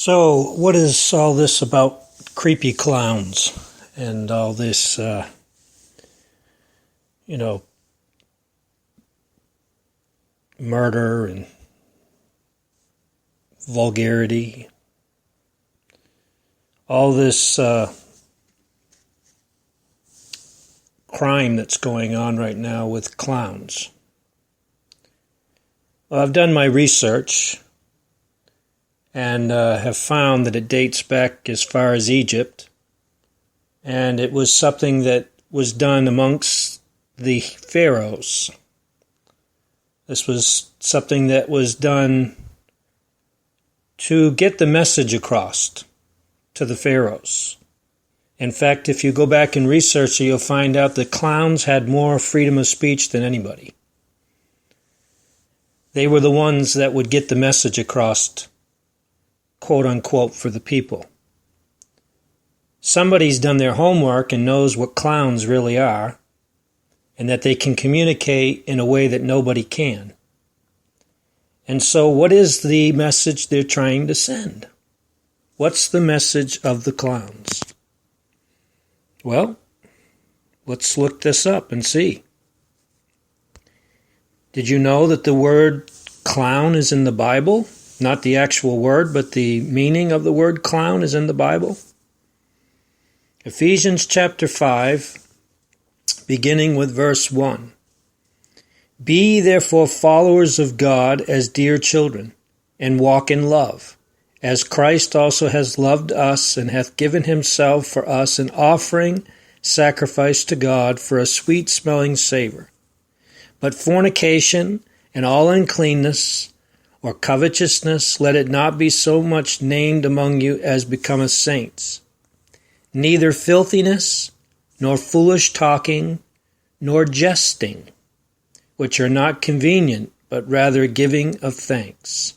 So, what is all this about creepy clowns and all this, murder and vulgarity? All this crime that's going on right now with clowns. Well, I've done my research and have found that it dates back as far as Egypt, and it was something that was done amongst the pharaohs. This was something that was done to get the message across to the pharaohs. In fact, if you go back and research it, you'll find out that clowns had more freedom of speech than anybody. They were the ones that would get the message across, quote unquote, for the people. Somebody's done their homework and knows what clowns really are, and that they can communicate in a way that nobody can. And so what is the message they're trying to send? What's the message of the clowns? Well, let's look this up and see. Did you know that the word clown is in the Bible? Not the actual word, but the meaning of the word clown is in the Bible. Ephesians chapter 5, beginning with verse 1. Be therefore followers of God as dear children, and walk in love, as Christ also has loved us and hath given himself for us an offering, sacrifice to God for a sweet-smelling savor. But fornication and all uncleanness, or covetousness, let it not be so much named among you as becometh saints. Neither filthiness, nor foolish talking, nor jesting, which are not convenient, but rather giving of thanks.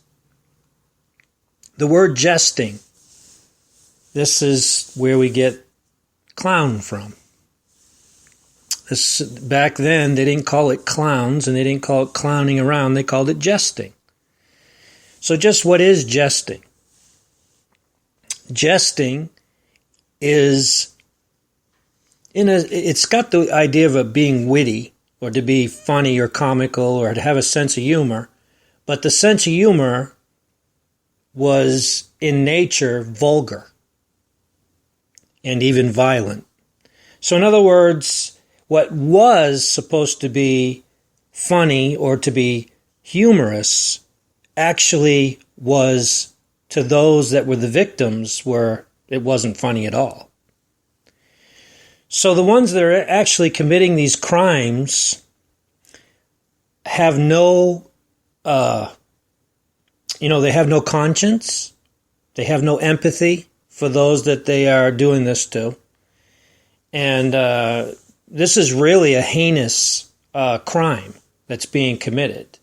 The word jesting, this is where we get clown from. Back then, they didn't call it clowns, and they didn't call it clowning around. They called it jesting. So just what is jesting? Jesting is, it's got the idea of it being witty, or to be funny or comical, or to have a sense of humor. But the sense of humor was in nature vulgar and even violent. So in other words, what was supposed to be funny or to be humorous actually was, to those that were the victims, where it wasn't funny at all. So the ones that are actually committing these crimes have no they have no conscience. They have no empathy for those that they are doing this to. And this is really a heinous crime that's being committed.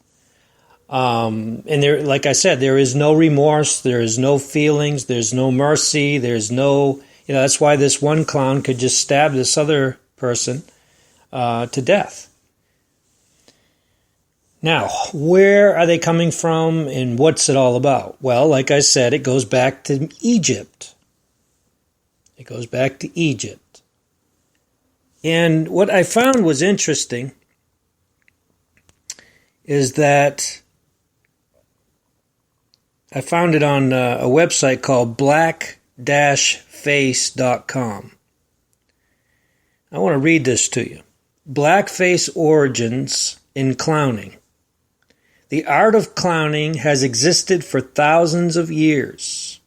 And there, like I said, there is no remorse, there is no feelings, there's no mercy, there's no, that's why this one clown could just stab this other person to death. Now, where are they coming from and what's it all about? Well, like I said, it goes back to Egypt. It goes back to Egypt. And what I found was interesting is that I found it on a website called black-face.com. I want to read this to you. Blackface origins in clowning. The art of clowning has existed for thousands of years.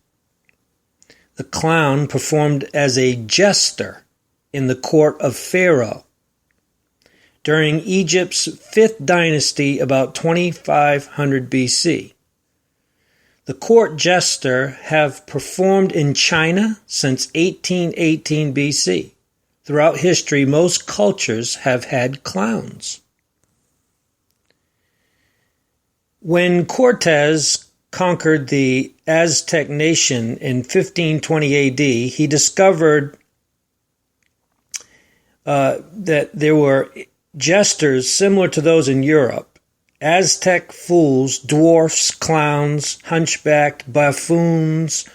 The clown performed as a jester in the court of Pharaoh during Egypt's 5th dynasty, about 2500 BC. The court jester have performed in China since 1818 BC. Throughout history, most cultures have had clowns. When Cortez conquered the Aztec nation in 1520 AD, he discovered that there were jesters similar to those in Europe Aztec fools, dwarfs, clowns, hunchbacked buffoons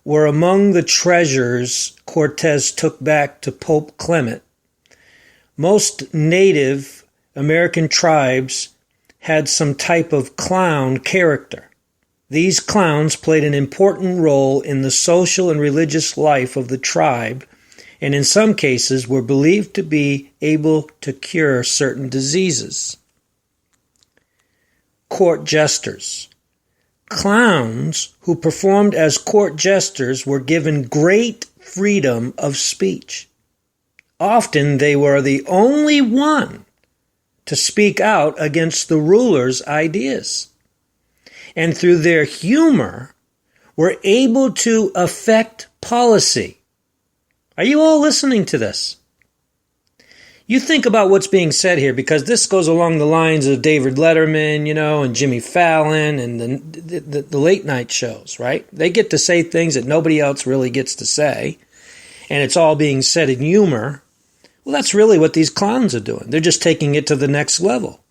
were among the treasures Cortez took back to Pope Clement. Most Native American tribes had some type of clown character. These clowns played an important role in the social and religious life of the tribe, and in some cases were believed to be able to cure certain diseases. Court jesters. Clowns who performed as court jesters were given great freedom of speech. Often they were the only one to speak out against the ruler's ideas, and through their humor were able to affect policy. Are you all listening to this? You think about what's being said here, because this goes along the lines of David Letterman, and Jimmy Fallon and the late night shows, right? They get to say things that nobody else really gets to say, and it's all being said in humor. Well, that's really what these clowns are doing. They're just taking it to the next level.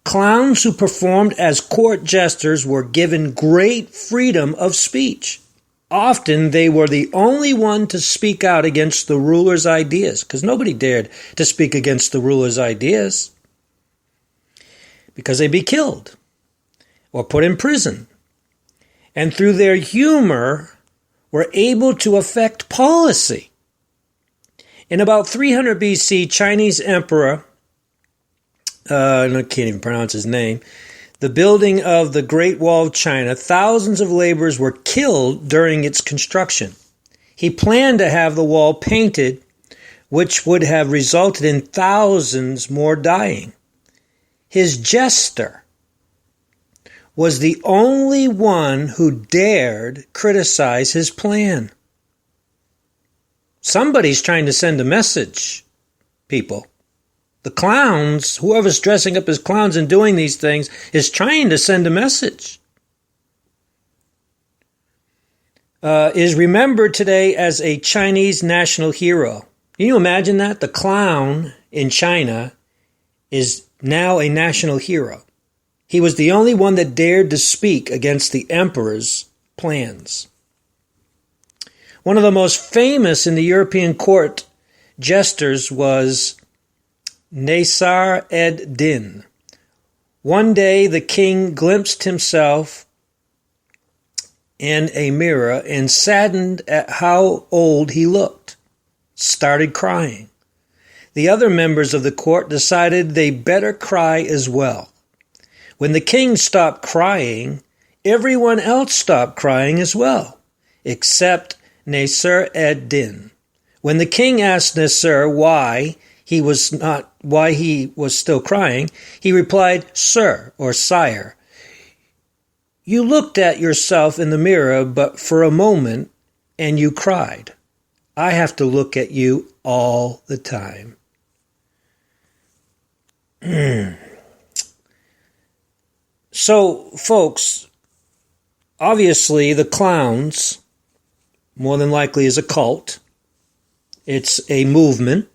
Clowns who performed as court jesters were given great freedom of speech. Often they were the only one to speak out against the ruler's ideas, because nobody dared to speak against the ruler's ideas, because they'd be killed or put in prison. And through their humor were able to affect policy. In about 300 BC, Chinese emperor, I can't even pronounce his name, the building of the Great Wall of China, thousands of laborers were killed during its construction. He planned to have the wall painted, which would have resulted in thousands more dying. His jester was the only one who dared criticize his plan. Somebody's trying to send a message, people. The clowns, whoever's dressing up as clowns and doing these things, is trying to send a message. Is remembered today as a Chinese national hero. Can you imagine that? The clown in China is now a national hero. He was the only one that dared to speak against the emperor's plans. One of the most famous in the European court jesters was Nasr ed-Din. One day the king glimpsed himself in a mirror and, saddened at how old he looked, started crying. The other members of the court decided they better cry as well. When the king stopped crying, everyone else stopped crying as well, except Nasr ed-Din. When the king asked Nasr why he was still crying, he replied, "Sir," or "Sire, you looked at yourself in the mirror but for a moment and you cried. I have to look at you all the time." So, folks, obviously the clowns more than likely is a cult. It's a movement.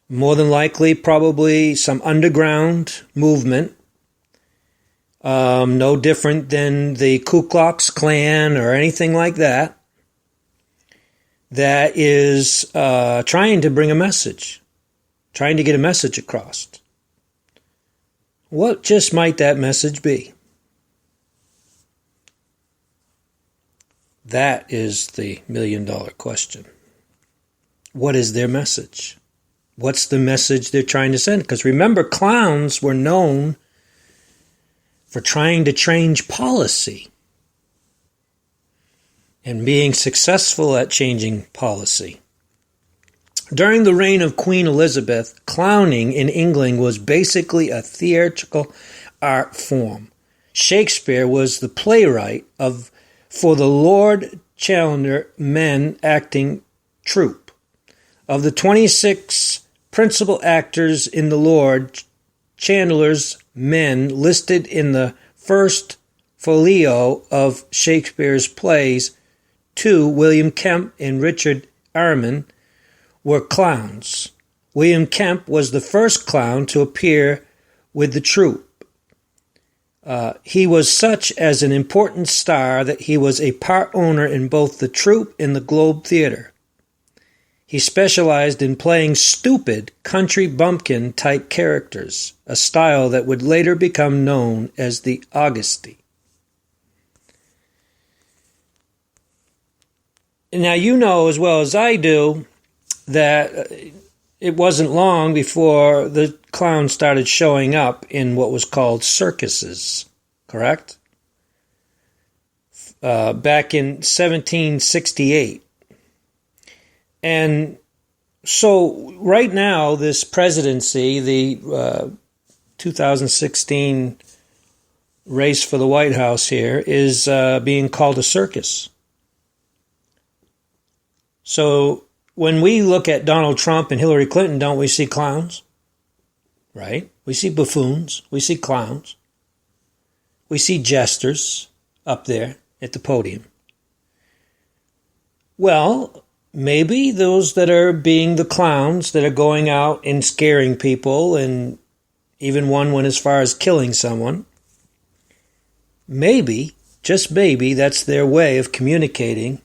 More than likely, probably some underground movement. No different than the Ku Klux Klan or anything like that. That is trying to bring a message. Trying to get a message across. What just might that message be? That is the million-dollar question. What is their message? What's the message they're trying to send? Because remember, clowns were known for trying to change policy and being successful at changing policy. During the reign of Queen Elizabeth, clowning in England was basically a theatrical art form. Shakespeare was the playwright for the Lord Chandler men acting troupe. Of the 26 principal actors in the Lord Chandler's men listed in the first folio of Shakespeare's plays, 2, William Kemp and Richard Arman, were clowns. William Kemp was the first clown to appear with the troupe. He was such as an important star that he was a part owner in both the troupe and the Globe Theatre. He specialized in playing stupid country bumpkin-type characters, a style that would later become known as the Augusty. Now, you know as well as I do that it wasn't long before the clowns started showing up in what was called circuses, correct? Back in 1768. And so right now, this presidency, the 2016 race for the White House here, is being called a circus. So when we look at Donald Trump and Hillary Clinton, don't we see clowns? Right? We see buffoons. We see clowns. We see jesters up there at the podium. Well, maybe those that are being the clowns that are going out and scaring people, and even one went as far as killing someone, maybe, just maybe, that's their way of communicating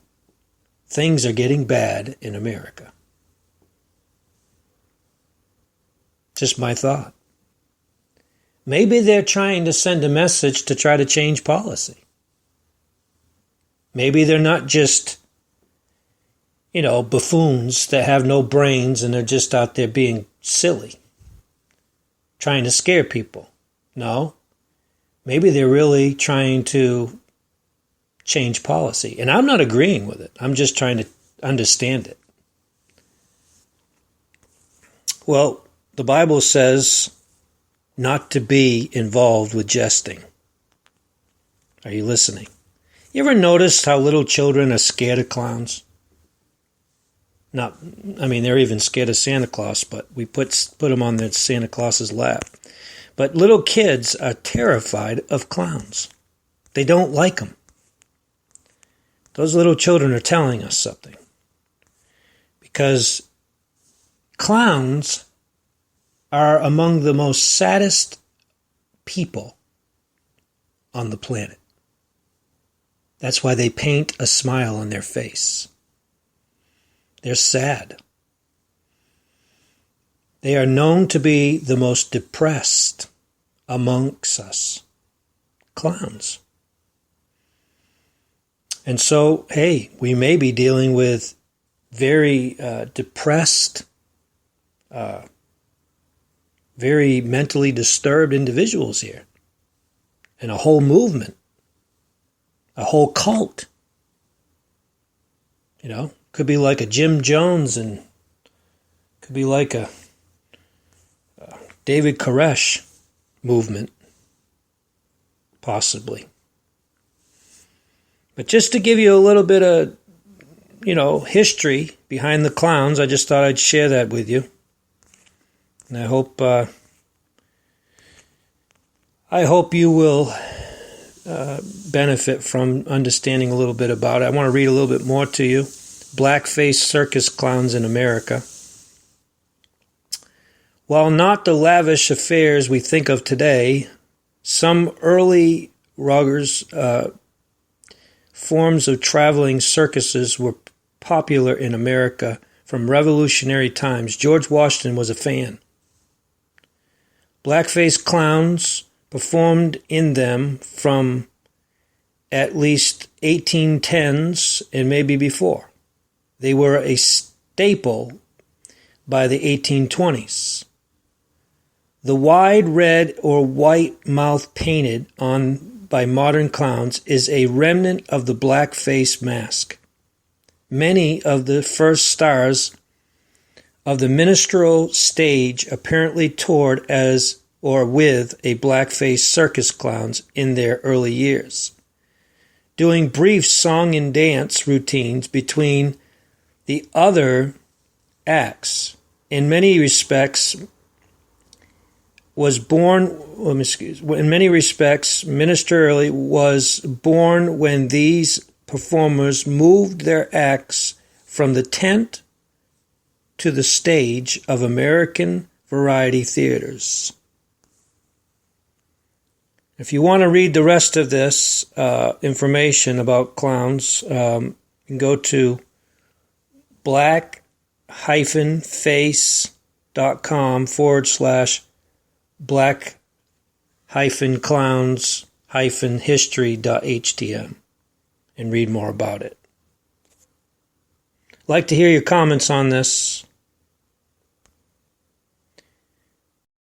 things are getting bad in America. Just my thought. Maybe they're trying to send a message to try to change policy. Maybe they're not just, buffoons that have no brains and they're just out there being silly, trying to scare people. No. Maybe they're really trying to change policy. And I'm not agreeing with it. I'm just trying to understand it. Well, the Bible says not to be involved with jesting. Are you listening? You ever noticed how little children are scared of clowns? They're even scared of Santa Claus, but we put them on the Santa Claus's lap. But little kids are terrified of clowns. They don't like them. Those little children are telling us something. Because clowns are among the most saddest people on the planet. That's why they paint a smile on their face. They're sad. They are known to be the most depressed amongst us. Clowns. And so, hey, we may be dealing with very depressed, very mentally disturbed individuals here. And a whole movement, a whole cult. Could be like a Jim Jones, and could be like a David Koresh movement, possibly. But just to give you a little bit of, history behind the clowns, I just thought I'd share that with you. And I hope you will benefit from understanding a little bit about it. I want to read a little bit more to you. Blackface circus clowns in America. While not the lavish affairs we think of today, some early forms of traveling circuses were popular in America from Revolutionary times. George Washington was a fan. Blackface clowns performed in them from at least 1810s and maybe before. They were a staple by the 1820s. The wide red or white mouth painted on by modern clowns is a remnant of the blackface mask. Many of the first stars of the minstrel stage apparently toured as or with a blackface circus clowns in their early years, doing brief song and dance routines between the other acts. In many respects, minstrelsy was born when these performers moved their acts from the tent to the stage of American variety theaters. If you want to read the rest of this information about clowns, you can go to black-face.com/black-clowns-history.htm and read more about it. I'd like to hear your comments on this.